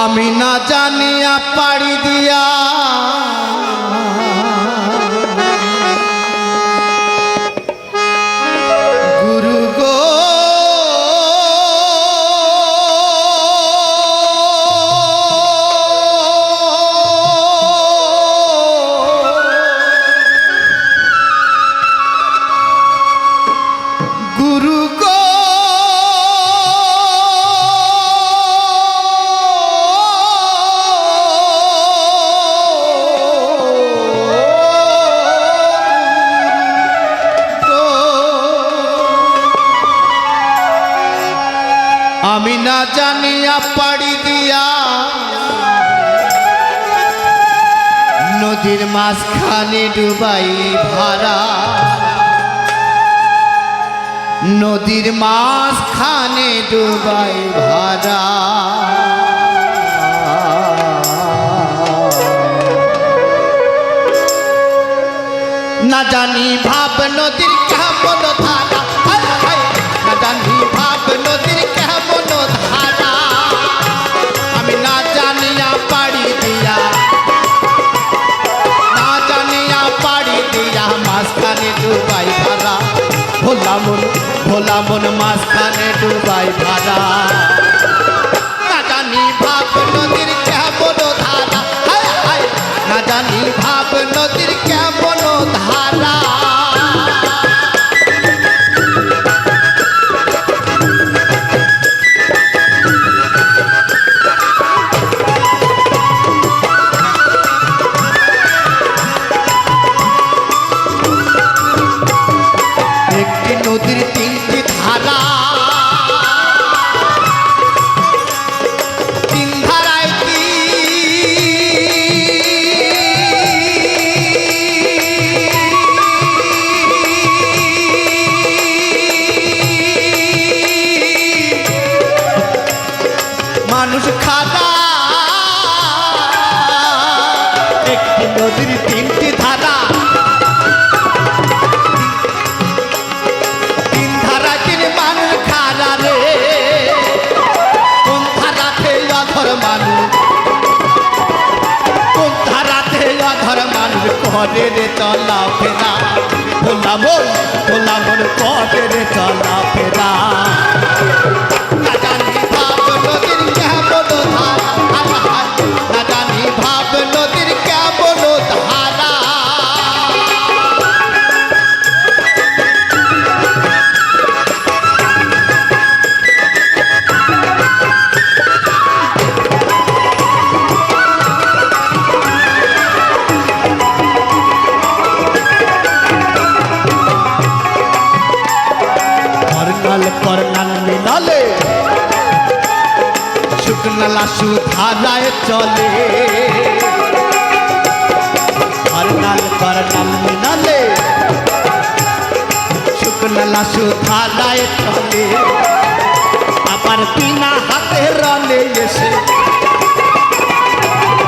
আমি না জানিয়া পাড়ি দিয়া গুরু গো গুরু গো আমি না জানিয়া পাড়ি দিয়া নদীর মাঝখানে ডুবাই ভাড়া নদীর মাঝখানে ডুবাই ভাড়া না জানি ভাব নদীর কেমন ধারা না জানি ভাব নদীর কেমন ধারা আমি না জানিয়া পাড়ি দিয়া না জানিয়া পাড়ি দিয়া মাঝখানে ডুবাই ভাড়া ভোলা মন মাঝখানে ডুবাই ভাড়া না জানি ভাব নদীর কেমন ধারা না জানি ভাব নদীর কেমন ধারা একটি নদীর তিনটি ধারা তিন ধারায় মানুষ খাদা একটি নদীর তিনটি ধারা তিন ধারা তিন মানুষ খাদা রে কোন ধারাতে অধর মানুষ কোন ধারাতে অধর মানুষ করে রে চলা ফেরা ভোলা মন করে রে চলা ফেরা না জানি ভাব নদীর কেমন ধারা না জানি ভাব নদীর কেমন ধারা করনাল মিলালে শুকনালা সুধারায় চলে করনাল মিলালে শুকনালা সুধারায় চলে আবার বিনা হাতে রনে এসে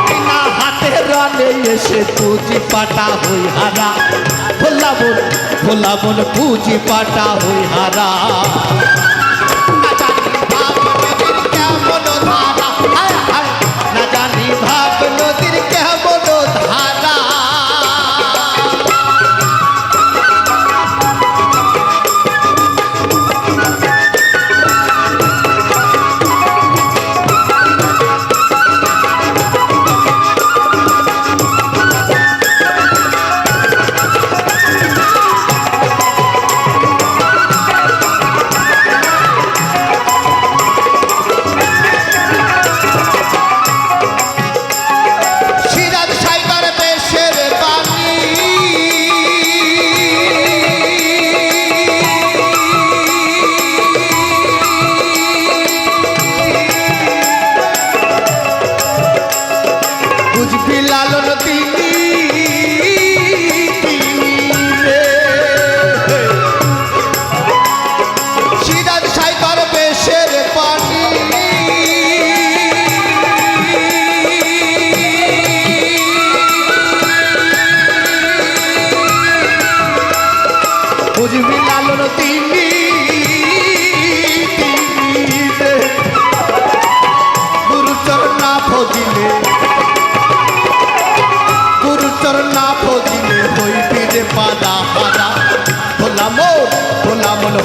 বিনা হাতে রনে এসে পুঁজি পাটা হই হারা ভোলা বল পুঁজি পাটা হই হারা না জানি ভাব নদীর কেমন ধারা না জানি ভাব নদীর কেমন ধারা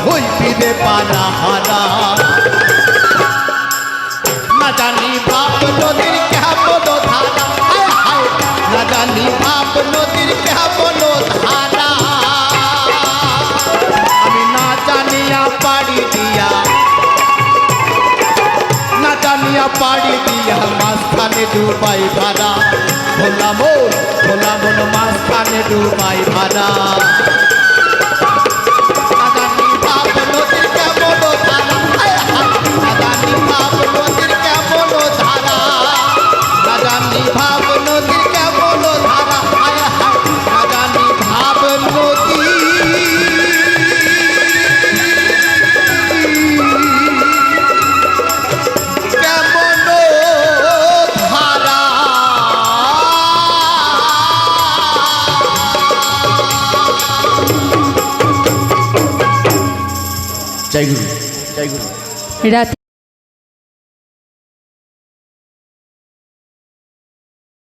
হই পিরে পারা হারা না জানি ভাব নদীর কেমন ধারা হায় হায় না জানি ভাব নদীর কেমন ধারা আমি না জানিয়া পাড়ি দিয়া না জানিয়া পাড়ি দিয়া মাঝখানে ডুবাই ভাড়া ভোলা মন মাঝখানে ডুবাই ভাড়া আদানি ভাব নদীর কেমন ধারা হায় হায় আদানি ভাব নদীর কেমন ধারা আদানি ভাব নদীর কেমন ধারা হায় হায় আদানি ভাব নদী জয় গুরু জয় গুরু। রাত